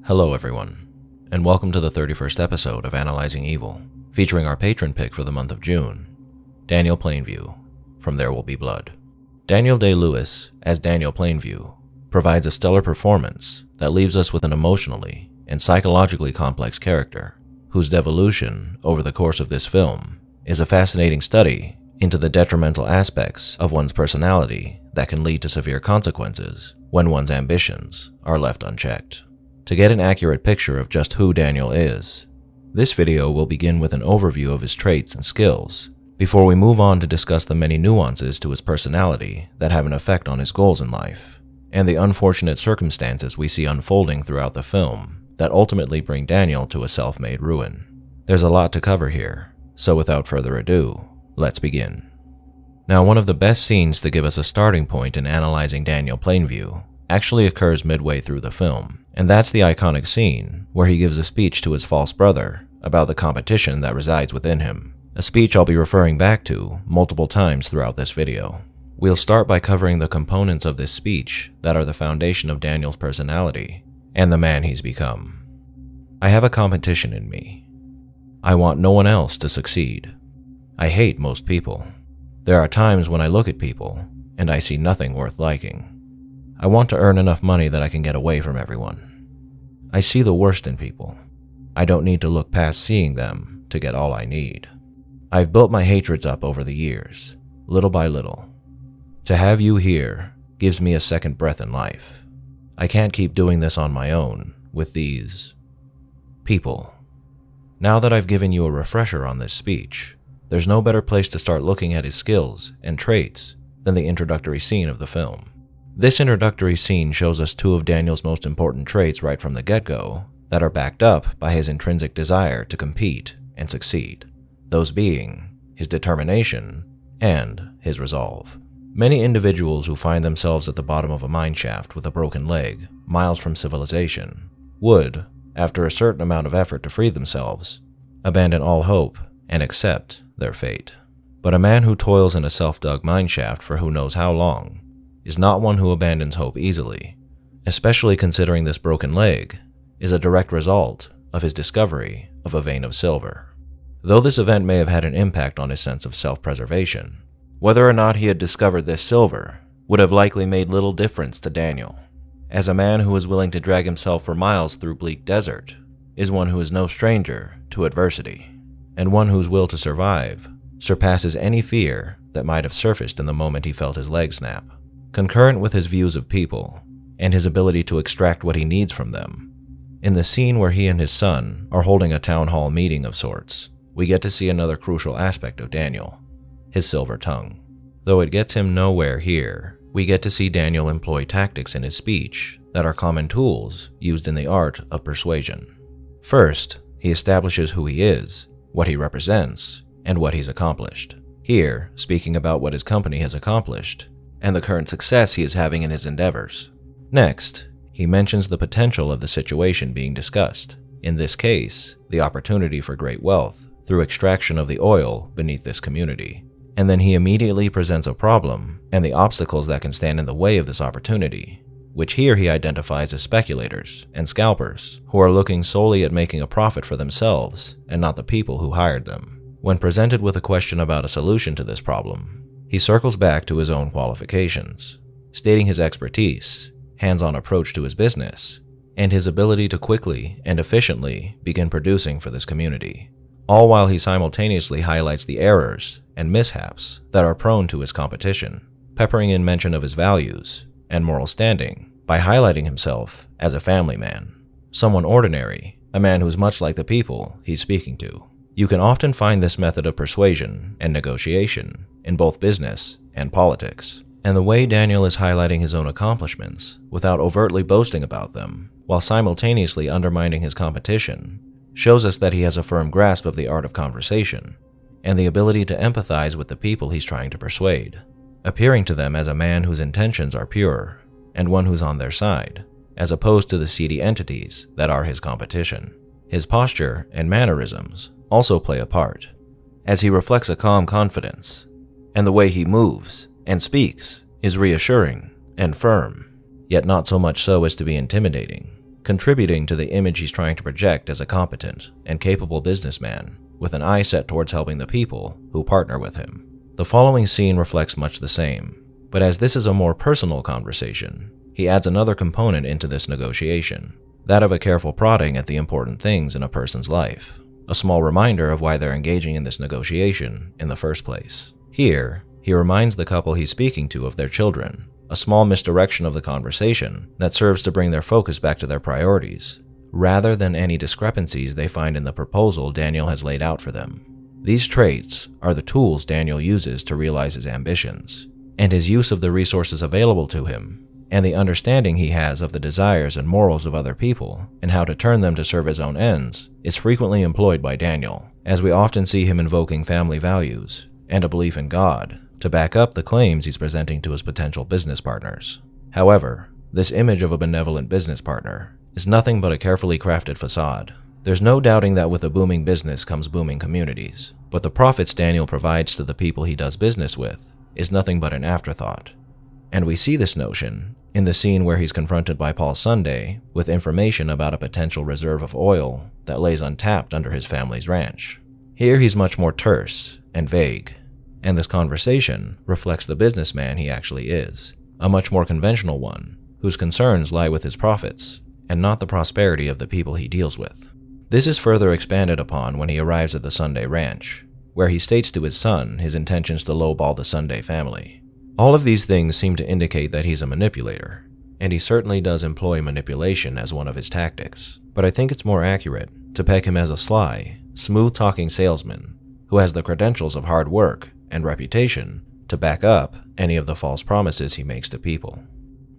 Hello everyone, and welcome to the 31st episode of Analyzing Evil, featuring our patron pick for the month of June, Daniel Plainview, from There Will Be Blood. Daniel Day-Lewis, as Daniel Plainview, provides a stellar performance that leaves us with an emotionally and psychologically complex character, whose devolution over the course of this film is a fascinating study into the detrimental aspects of one's personality that can lead to severe consequences when one's ambitions are left unchecked. To get an accurate picture of just who Daniel is, this video will begin with an overview of his traits and skills, before we move on to discuss the many nuances to his personality that have an effect on his goals in life, and the unfortunate circumstances we see unfolding throughout the film that ultimately bring Daniel to a self-made ruin. There's a lot to cover here, so without further ado, let's begin. Now, one of the best scenes to give us a starting point in analyzing Daniel Plainview actually occurs midway through the film, and that's the iconic scene where he gives a speech to his false brother about the competition that resides within him, a speech I'll be referring back to multiple times throughout this video. We'll start by covering the components of this speech that are the foundation of Daniel's personality and the man he's become. I have a competition in me. I want no one else to succeed. I hate most people. There are times when I look at people and I see nothing worth liking. I want to earn enough money that I can get away from everyone. I see the worst in people. I don't need to look past seeing them to get all I need. I've built my hatreds up over the years, little by little. To have you here gives me a second breath in life. I can't keep doing this on my own with these people. Now that I've given you a refresher on this speech, there's no better place to start looking at his skills and traits than the introductory scene of the film. This introductory scene shows us two of Daniel's most important traits right from the get-go that are backed up by his intrinsic desire to compete and succeed, those being his determination and his resolve. Many individuals who find themselves at the bottom of a mineshaft with a broken leg, miles from civilization, would, after a certain amount of effort to free themselves, abandon all hope and accept their fate. But a man who toils in a self-dug mineshaft for who knows how long is not one who abandons hope easily, especially considering this broken leg is a direct result of his discovery of a vein of silver. Though this event may have had an impact on his sense of self-preservation, whether or not he had discovered this silver would have likely made little difference to Daniel, as a man who is willing to drag himself for miles through bleak desert is one who is no stranger to adversity, and one whose will to survive surpasses any fear that might have surfaced in the moment he felt his leg snap. Concurrent with his views of people and his ability to extract what he needs from them, in the scene where he and his son are holding a town hall meeting of sorts, we get to see another crucial aspect of Daniel, his silver tongue. Though it gets him nowhere here, we get to see Daniel employ tactics in his speech that are common tools used in the art of persuasion. First, he establishes who he is, what he represents, and what he's accomplished. Here, speaking about what his company has accomplished, and the current success he is having in his endeavors. Next, he mentions the potential of the situation being discussed, in this case, the opportunity for great wealth through extraction of the oil beneath this community. And then he immediately presents a problem and the obstacles that can stand in the way of this opportunity, which here he identifies as speculators and scalpers who are looking solely at making a profit for themselves and not the people who hired them. When presented with a question about a solution to this problem, he circles back to his own qualifications, stating his expertise, hands-on approach to his business, and his ability to quickly and efficiently begin producing for this community, all while he simultaneously highlights the errors and mishaps that are prone to his competition, peppering in mention of his values and moral standing by highlighting himself as a family man, someone ordinary, a man who's much like the people he's speaking to. You can often find this method of persuasion and negotiation in both business and politics, and the way Daniel is highlighting his own accomplishments without overtly boasting about them, while simultaneously undermining his competition, shows us that he has a firm grasp of the art of conversation and the ability to empathize with the people he's trying to persuade, appearing to them as a man whose intentions are pure and one who's on their side, as opposed to the seedy entities that are his competition. His posture and mannerisms also play a part, as he reflects a calm confidence, and the way he moves and speaks is reassuring and firm, yet not so much so as to be intimidating. contributing to the image he's trying to project as a competent and capable businessman with an eye set towards helping the people who partner with him. The following scene reflects much the same, but as this is a more personal conversation, he adds another component into this negotiation, that of a careful prodding at the important things in a person's life, a small reminder of why they're engaging in this negotiation in the first place. Here, he reminds the couple he's speaking to of their children, a small misdirection of the conversation that serves to bring their focus back to their priorities, rather than any discrepancies they find in the proposal Daniel has laid out for them. These traits are the tools Daniel uses to realize his ambitions, and his use of the resources available to him, and the understanding he has of the desires and morals of other people and how to turn them to serve his own ends is frequently employed by Daniel, as we often see him invoking family values and a belief in God to back up the claims he's presenting to his potential business partners. However, this image of a benevolent business partner is nothing but a carefully crafted facade. There's no doubting that with a booming business comes booming communities, but the profits Daniel provides to the people he does business with is nothing but an afterthought. And we see this notion in the scene where he's confronted by Paul Sunday with information about a potential reserve of oil that lays untapped under his family's ranch. Here he's much more terse and vague, and this conversation reflects the businessman he actually is, a much more conventional one, whose concerns lie with his profits and not the prosperity of the people he deals with. This is further expanded upon when he arrives at the Sunday ranch, where he states to his son his intentions to lowball the Sunday family. All of these things seem to indicate that he's a manipulator, and he certainly does employ manipulation as one of his tactics, but I think it's more accurate to peg him as a sly, smooth-talking salesman who has the credentials of hard work and reputation to back up any of the false promises he makes to people.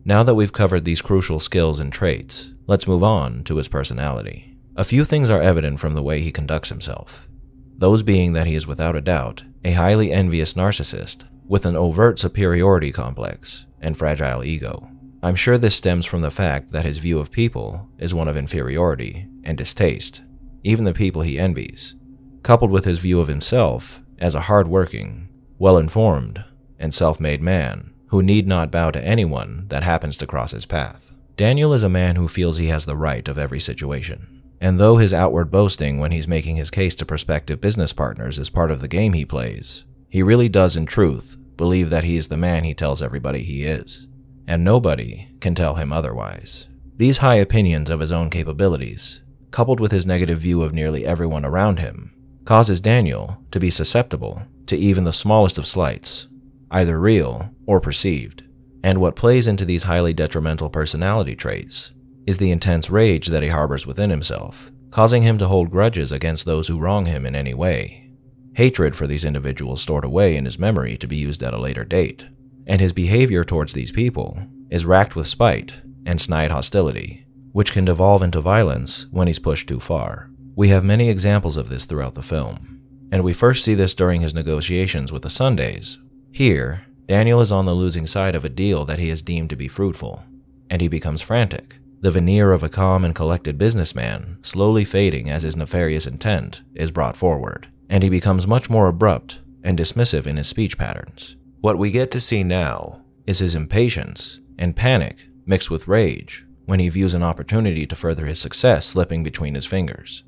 Now that we've covered these crucial skills and traits, let's move on to his personality. A few things are evident from the way he conducts himself, those being that he is without a doubt a highly envious narcissist with an overt superiority complex and fragile ego. I'm sure this stems from the fact that his view of people is one of inferiority and distaste, even the people he envies, coupled with his view of himself as a hard-working, well-informed, and self-made man who need not bow to anyone that happens to cross his path. Daniel is a man who feels he has the right of every situation, and though his outward boasting when he's making his case to prospective business partners is part of the game he plays, he really does in truth believe that he is the man he tells everybody he is, and nobody can tell him otherwise. These high opinions of his own capabilities, coupled with his negative view of nearly everyone around him, causes Daniel to be susceptible to even the smallest of slights, either real or perceived. And what plays into these highly detrimental personality traits is the intense rage that he harbors within himself, causing him to hold grudges against those who wrong him in any way. Hatred for these individuals stored away in his memory to be used at a later date, and his behavior towards these people is racked with spite and snide hostility, which can devolve into violence when he's pushed too far. We have many examples of this throughout the film, and we first see this during his negotiations with the Sundays. Here, Daniel is on the losing side of a deal that he has deemed to be fruitful, and he becomes frantic, the veneer of a calm and collected businessman slowly fading as his nefarious intent is brought forward, and he becomes much more abrupt and dismissive in his speech patterns. What we get to see now is his impatience and panic mixed with rage when he views an opportunity to further his success slipping between his fingers.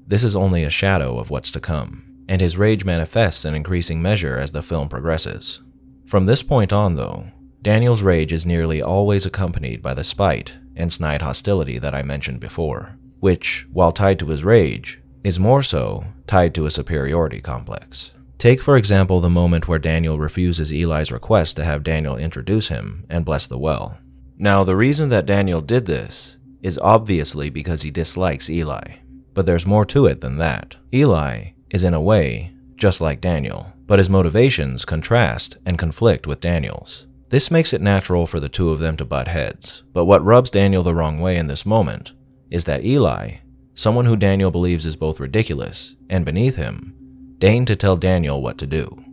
This is only a shadow of what's to come, and his rage manifests in increasing measure as the film progresses. From this point on, though, Daniel's rage is nearly always accompanied by the spite and snide hostility that I mentioned before, which, while tied to his rage, is more so tied to a superiority complex. Take, for example, the moment where Daniel refuses Eli's request to have Daniel introduce him and bless the well. Now, the reason that Daniel did this is obviously because he dislikes Eli, but there's more to it than that. Eli is in a way just like Daniel, but his motivations contrast and conflict with Daniel's. This makes it natural for the two of them to butt heads, but what rubs Daniel the wrong way in this moment is that Eli, someone who Daniel believes is both ridiculous and beneath him, deigned to tell Daniel what to do.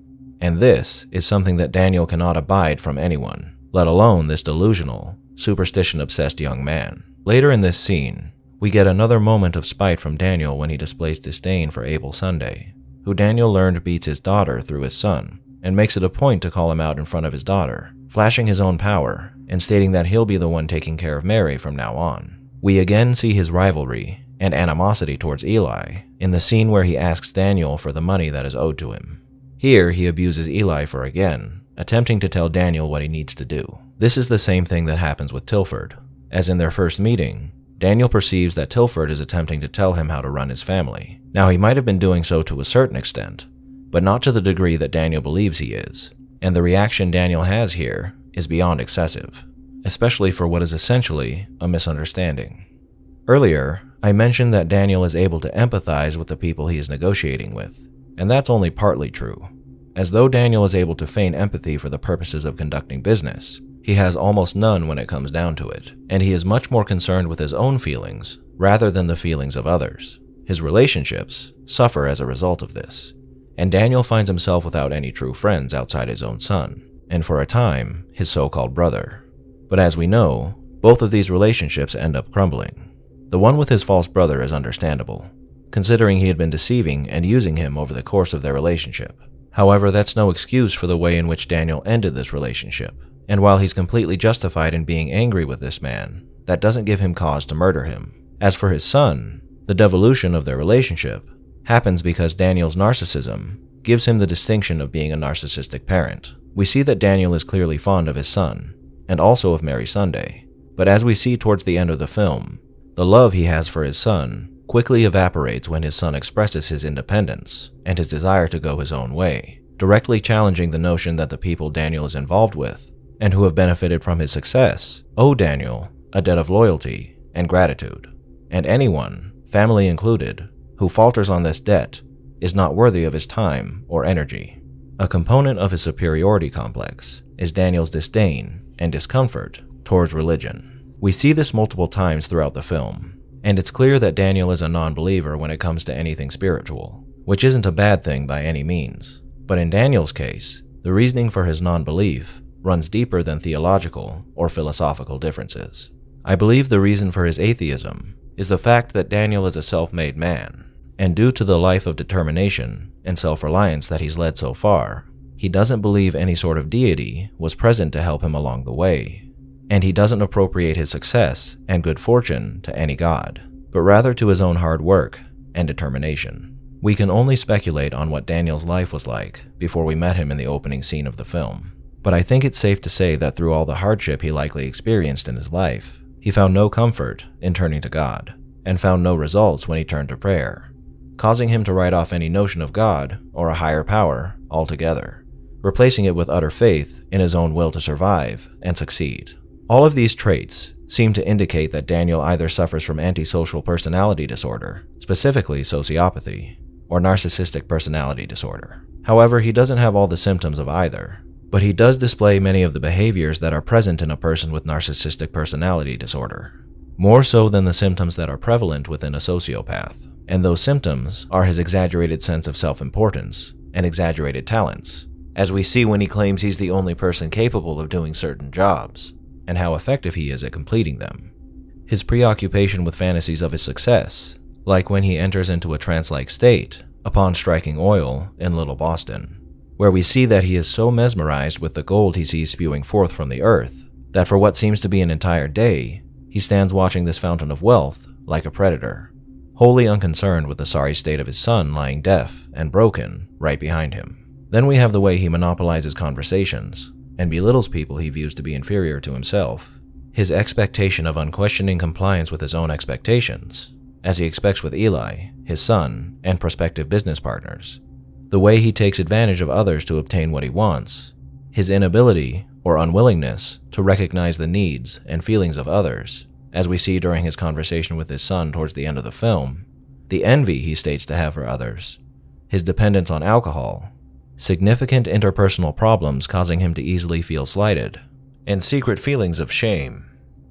And this is something that Daniel cannot abide from anyone, let alone this delusional, superstition-obsessed young man. Later in this scene, we get another moment of spite from Daniel when he displays disdain for Abel Sunday, who Daniel learned beats his daughter through his son, and makes it a point to call him out in front of his daughter, flashing his own power and stating that he'll be the one taking care of Mary from now on. We again see his rivalry and animosity towards Eli in the scene where he asks Daniel for the money that is owed to him. Here, he abuses Eli for again attempting to tell Daniel what he needs to do. This is the same thing that happens with Tilford. As in their first meeting, Daniel perceives that Tilford is attempting to tell him how to run his family. Now, he might have been doing so to a certain extent, but not to the degree that Daniel believes he is, and the reaction Daniel has here is beyond excessive, especially for what is essentially a misunderstanding. Earlier, I mentioned that Daniel is able to empathize with the people he is negotiating with, and that's only partly true. As though Daniel is able to feign empathy for the purposes of conducting business, he has almost none when it comes down to it, and he is much more concerned with his own feelings rather than the feelings of others. His relationships suffer as a result of this, and Daniel finds himself without any true friends outside his own son, and for a time, his so-called brother. But as we know, both of these relationships end up crumbling. The one with his false brother is understandable, considering he had been deceiving and using him over the course of their relationship. However, that's no excuse for the way in which Daniel ended this relationship, and while he's completely justified in being angry with this man, that doesn't give him cause to murder him. As for his son, the devolution of their relationship happens because Daniel's narcissism gives him the distinction of being a narcissistic parent. We see that Daniel is clearly fond of his son, and also of Mary Sunday, but as we see towards the end of the film, the love he has for his son quickly evaporates when his son expresses his independence and his desire to go his own way, directly challenging the notion that the people Daniel is involved with and who have benefited from his success owe Daniel a debt of loyalty and gratitude, and anyone, family included, who falters on this debt is not worthy of his time or energy. A component of his superiority complex is Daniel's disdain and discomfort towards religion. We see this multiple times throughout the film, and it's clear that Daniel is a non-believer when it comes to anything spiritual, which isn't a bad thing by any means. But in Daniel's case, the reasoning for his non-belief runs deeper than theological or philosophical differences. I believe the reason for his atheism is the fact that Daniel is a self-made man, and due to the life of determination and self-reliance that he's led so far, he doesn't believe any sort of deity was present to help him along the way, and he doesn't appropriate his success and good fortune to any god, but rather to his own hard work and determination. We can only speculate on what Daniel's life was like before we met him in the opening scene of the film, but I think it's safe to say that through all the hardship he likely experienced in his life, he found no comfort in turning to God, and found no results when he turned to prayer, causing him to write off any notion of God or a higher power altogether, replacing it with utter faith in his own will to survive and succeed. All of these traits seem to indicate that Daniel either suffers from antisocial personality disorder, specifically sociopathy, or narcissistic personality disorder. However, he doesn't have all the symptoms of either, but he does display many of the behaviors that are present in a person with narcissistic personality disorder, more so than the symptoms that are prevalent within a sociopath. And those symptoms are his exaggerated sense of self-importance and exaggerated talents, as we see when he claims he's the only person capable of doing certain jobs, and how effective he is at completing them. His preoccupation with fantasies of his success, like when he enters into a trance-like state upon striking oil in Little Boston, where we see that he is so mesmerized with the gold he sees spewing forth from the earth, that for what seems to be an entire day, he stands watching this fountain of wealth like a predator, wholly unconcerned with the sorry state of his son lying deaf and broken right behind him. Then we have the way he monopolizes conversations and belittles people he views to be inferior to himself. His expectation of unquestioning compliance with his own expectations, as he expects with Eli, his son, and prospective business partners. The way he takes advantage of others to obtain what he wants. His inability or unwillingness to recognize the needs and feelings of others, as we see during his conversation with his son towards the end of the film. The envy he states to have for others. His dependence on alcohol. Significant interpersonal problems causing him to easily feel slighted, and secret feelings of shame,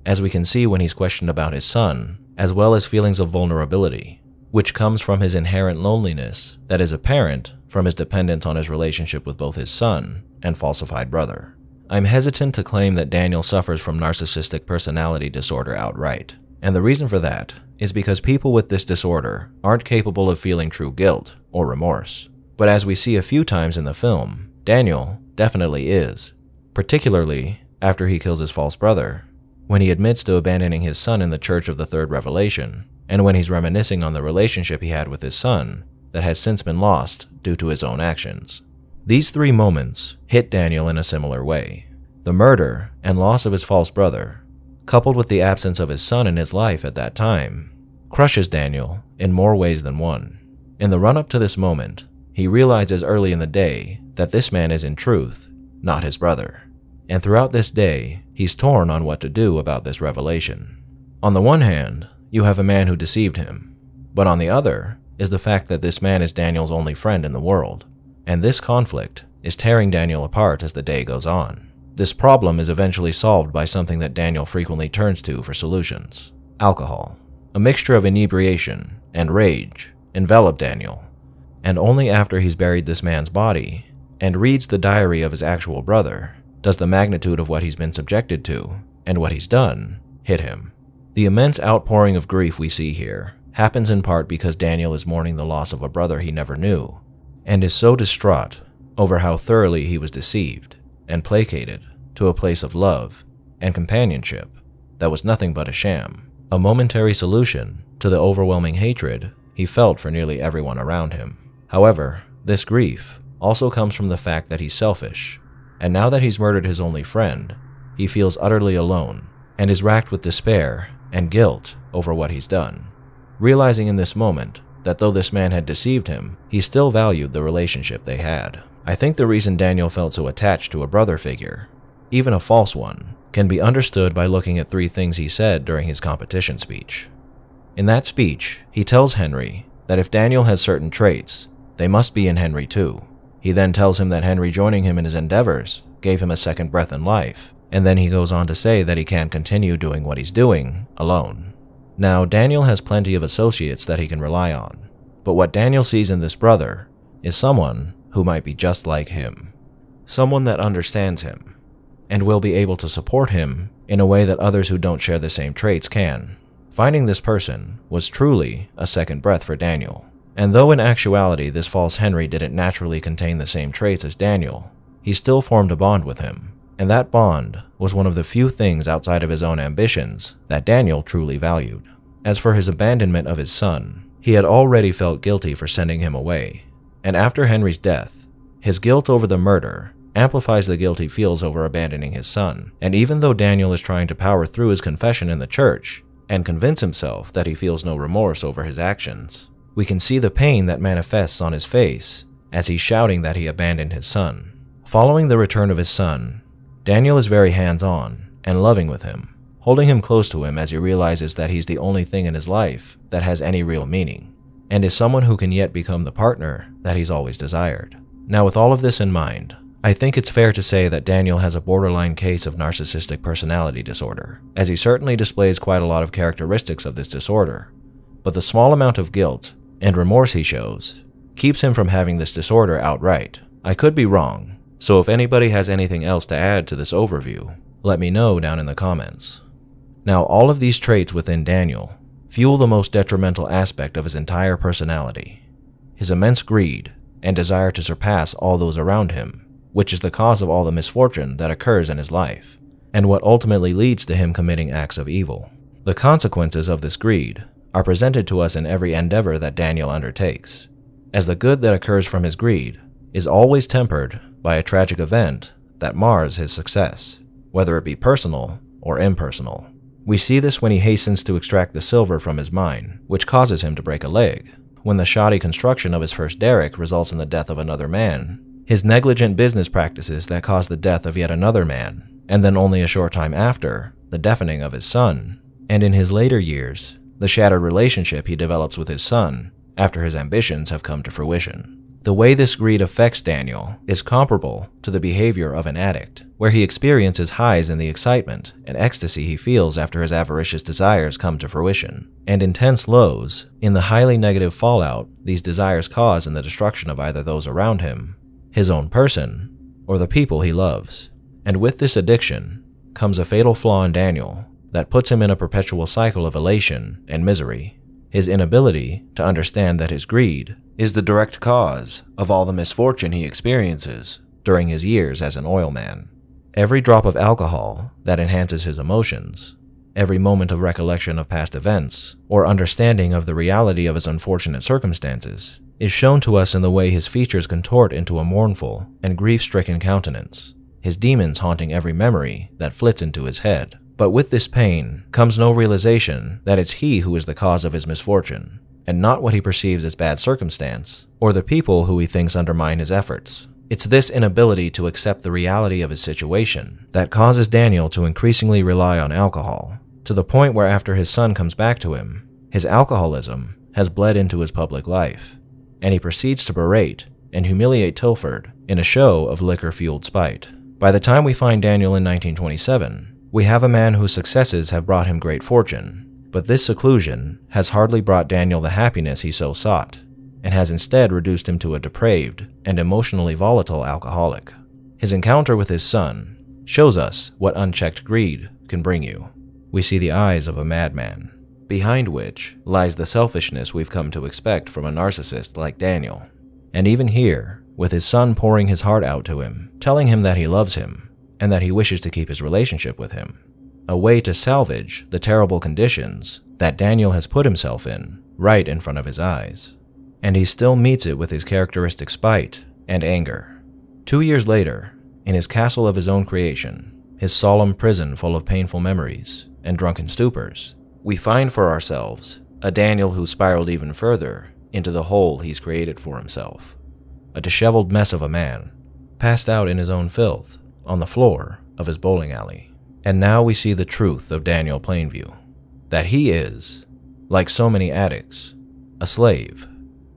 as we can see when he's questioned about his son, as well as feelings of vulnerability, which comes from his inherent loneliness that is apparent from his dependence on his relationship with both his son and falsified brother. I'm hesitant to claim that Daniel suffers from narcissistic personality disorder outright, and the reason for that is because people with this disorder aren't capable of feeling true guilt or remorse. But as we see a few times in the film, Daniel definitely is, particularly after he kills his false brother. when he admits to abandoning his son in the Church of the Third Revelation, and when he's reminiscing on the relationship he had with his son that has since been lost due to his own actions. These three moments hit Daniel in a similar way. The murder and loss of his false brother, coupled with the absence of his son in his life at that time, crushes Daniel in more ways than one. In the run-up to this moment, he realizes early in the day that this man is in truth not his brother. And throughout this day, he's torn on what to do about this revelation. On the one hand, you have a man who deceived him, but on the other is the fact that this man is Daniel's only friend in the world, and this conflict is tearing Daniel apart as the day goes on. This problem is eventually solved by something that Daniel frequently turns to for solutions: alcohol. A mixture of inebriation and rage enveloped Daniel, and only after he's buried this man's body and reads the diary of his actual brother does the magnitude of what he's been subjected to and what he's done hit him. The immense outpouring of grief we see here happens in part because Daniel is mourning the loss of a brother he never knew, and is so distraught over how thoroughly he was deceived and placated to a place of love and companionship that was nothing but a sham, a momentary solution to the overwhelming hatred he felt for nearly everyone around him. However, this grief also comes from the fact that he's selfish, and now that he's murdered his only friend, he feels utterly alone and is racked with despair and guilt over what he's done, realizing in this moment that though this man had deceived him, he still valued the relationship they had. I think the reason Daniel felt so attached to a brother figure, even a false one, can be understood by looking at three things he said during his competition speech. In that speech, he tells Henry that if Daniel has certain traits, they must be in Henry too. He then tells him that Henry joining him in his endeavors gave him a second breath in life, and then he goes on to say that he can't continue doing what he's doing alone. Now, Daniel has plenty of associates that he can rely on, but what Daniel sees in this brother is someone who might be just like him, someone that understands him, and will be able to support him in a way that others who don't share the same traits can. Finding this person was truly a second breath for Daniel. And though in actuality this false Henry didn't naturally contain the same traits as Daniel, he still formed a bond with him, and that bond was one of the few things outside of his own ambitions that Daniel truly valued. As for his abandonment of his son, he had already felt guilty for sending him away, and after Henry's death, his guilt over the murder amplifies the guilt he feels over abandoning his son. And even though Daniel is trying to power through his confession in the church and convince himself that he feels no remorse over his actions, we can see the pain that manifests on his face as he's shouting that he abandoned his son. Following the return of his son, Daniel is very hands-on and loving with him, holding him close to him as he realizes that he's the only thing in his life that has any real meaning, and is someone who can yet become the partner that he's always desired. Now, with all of this in mind, I think it's fair to say that Daniel has a borderline case of narcissistic personality disorder, as he certainly displays quite a lot of characteristics of this disorder, but the small amount of guilt and remorse he shows keeps him from having this disorder outright. I could be wrong, so if anybody has anything else to add to this overview, let me know down in the comments. Now, all of these traits within Daniel fuel the most detrimental aspect of his entire personality: his immense greed and desire to surpass all those around him, which is the cause of all the misfortune that occurs in his life, and what ultimately leads to him committing acts of evil. The consequences of this greed are presented to us in every endeavor that Daniel undertakes, as the good that occurs from his greed is always tempered by a tragic event that mars his success, whether it be personal or impersonal. We see this when he hastens to extract the silver from his mine, which causes him to break a leg, when the shoddy construction of his first derrick results in the death of another man, his negligent business practices that cause the death of yet another man, and then only a short time after, the deafening of his son, and in his later years, the shattered relationship he develops with his son after his ambitions have come to fruition. The way this greed affects Daniel is comparable to the behavior of an addict, where he experiences highs in the excitement and ecstasy he feels after his avaricious desires come to fruition, and intense lows in the highly negative fallout these desires cause in the destruction of either those around him, his own person, or the people he loves. And with this addiction comes a fatal flaw in Daniel that puts him in a perpetual cycle of elation and misery: his inability to understand that his greed is the direct cause of all the misfortune he experiences during his years as an oilman. Every drop of alcohol that enhances his emotions, every moment of recollection of past events, or understanding of the reality of his unfortunate circumstances, is shown to us in the way his features contort into a mournful and grief-stricken countenance, his demons haunting every memory that flits into his head. But with this pain comes no realization that it's he who is the cause of his misfortune, and not what he perceives as bad circumstance, or the people who he thinks undermine his efforts. It's this inability to accept the reality of his situation that causes Daniel to increasingly rely on alcohol, to the point where after his son comes back to him, his alcoholism has bled into his public life, and he proceeds to berate and humiliate Tilford in a show of liquor-fueled spite. By the time we find Daniel in 1927, we have a man whose successes have brought him great fortune, but this seclusion has hardly brought Daniel the happiness he so sought, and has instead reduced him to a depraved and emotionally volatile alcoholic. His encounter with his son shows us what unchecked greed can bring you. We see the eyes of a madman, behind which lies the selfishness we've come to expect from a narcissist like Daniel. And even here, with his son pouring his heart out to him, telling him that he loves him, and that he wishes to keep his relationship with him, a way to salvage the terrible conditions that Daniel has put himself in right in front of his eyes. And he still meets it with his characteristic spite and anger. 2 years later, in his castle of his own creation, his solemn prison full of painful memories and drunken stupors, we find for ourselves a Daniel who spiraled even further into the hole he's created for himself. A disheveled mess of a man, passed out in his own filth on the floor of his bowling alley. And now we see the truth of Daniel Plainview, that he is, like so many addicts, a slave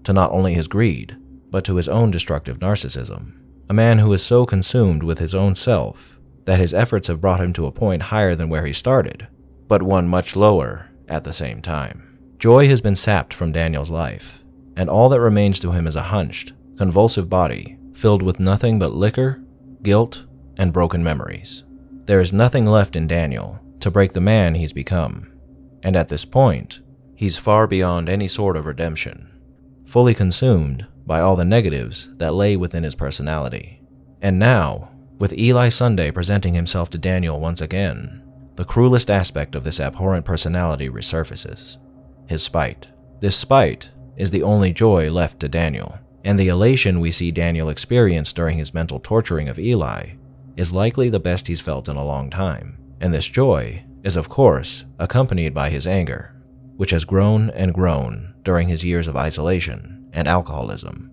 to not only his greed, but to his own destructive narcissism. A man who is so consumed with his own self that his efforts have brought him to a point higher than where he started, but one much lower at the same time. Joy has been sapped from Daniel's life, and all that remains to him is a hunched, convulsive body filled with nothing but liquor, guilt, and broken memories. There is nothing left in Daniel to break the man he's become, and at this point, he's far beyond any sort of redemption, fully consumed by all the negatives that lay within his personality. And now, with Eli Sunday presenting himself to Daniel once again, the cruelest aspect of this abhorrent personality resurfaces: his spite. This spite is the only joy left to Daniel, and the elation we see Daniel experience during his mental torturing of Eli is likely the best he's felt in a long time. And this joy is, of course, accompanied by his anger, which has grown and grown during his years of isolation and alcoholism,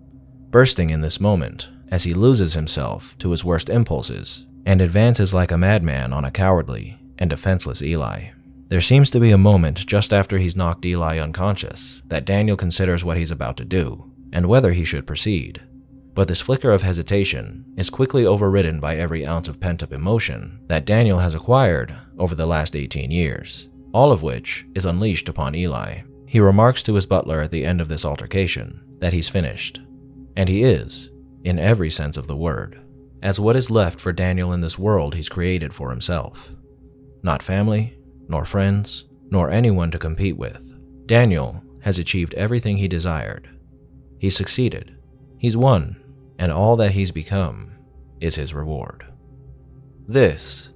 bursting in this moment as he loses himself to his worst impulses and advances like a madman on a cowardly and defenseless Eli. There seems to be a moment just after he's knocked Eli unconscious that Daniel considers what he's about to do and whether he should proceed. But this flicker of hesitation is quickly overridden by every ounce of pent-up emotion that Daniel has acquired over the last 18 years, all of which is unleashed upon Eli. He remarks to his butler at the end of this altercation that he's finished, and he is, in every sense of the word, as what is left for Daniel in this world he's created for himself. Not family, nor friends, nor anyone to compete with. Daniel has achieved everything he desired. He's succeeded. He's won. And all that he's become is his reward. This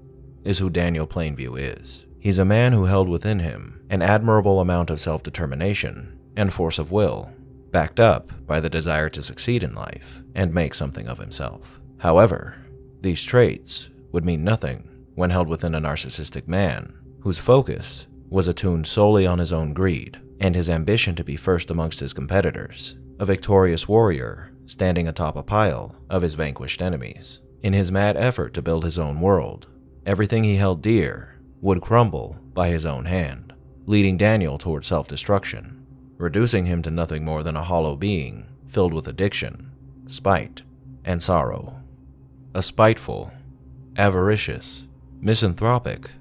is who Daniel Plainview is. He's a man who held within him an admirable amount of self-determination and force of will, backed up by the desire to succeed in life and make something of himself. However, these traits would mean nothing when held within a narcissistic man whose focus was attuned solely on his own greed and his ambition to be first amongst his competitors, a victorious warrior standing atop a pile of his vanquished enemies. In his mad effort to build his own world, everything he held dear would crumble by his own hand, leading Daniel toward self-destruction, reducing him to nothing more than a hollow being filled with addiction, spite, and sorrow. A spiteful, avaricious, misanthropic,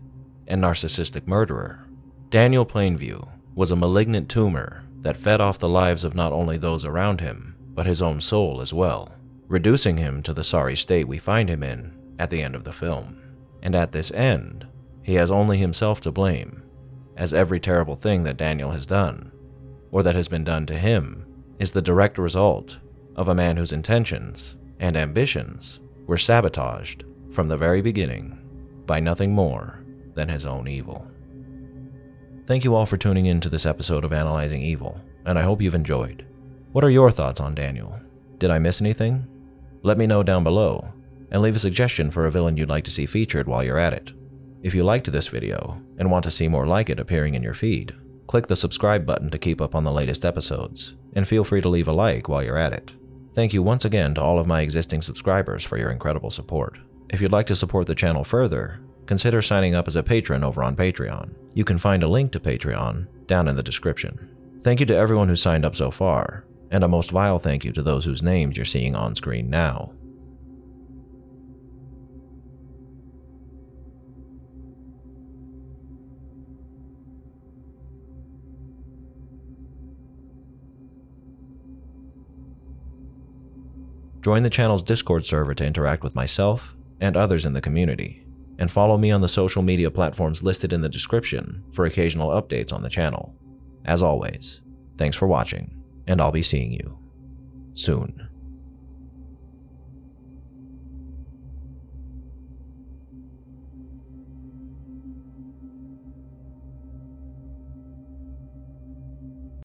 and narcissistic murderer, Daniel Plainview was a malignant tumor that fed off the lives of not only those around him, but his own soul as well, reducing him to the sorry state we find him in at the end of the film. And at this end, he has only himself to blame, as every terrible thing that Daniel has done, or that has been done to him, is the direct result of a man whose intentions and ambitions were sabotaged from the very beginning by nothing more than his own evil. Thank you all for tuning in to this episode of Analyzing Evil, and I hope you've enjoyed. What are your thoughts on Daniel? Did I miss anything? Let me know down below, and leave a suggestion for a villain you'd like to see featured while you're at it. If you liked this video and want to see more like it appearing in your feed, click the subscribe button to keep up on the latest episodes, and feel free to leave a like while you're at it. Thank you once again to all of my existing subscribers for your incredible support. If you'd like to support the channel further, consider signing up as a patron over on Patreon. You can find a link to Patreon down in the description. Thank you to everyone who's signed up so far, and a most vile thank you to those whose names you're seeing on screen now. Join the channel's Discord server to interact with myself and others in the community, and follow me on the social media platforms listed in the description for occasional updates on the channel. As always, thanks for watching, and I'll be seeing you soon.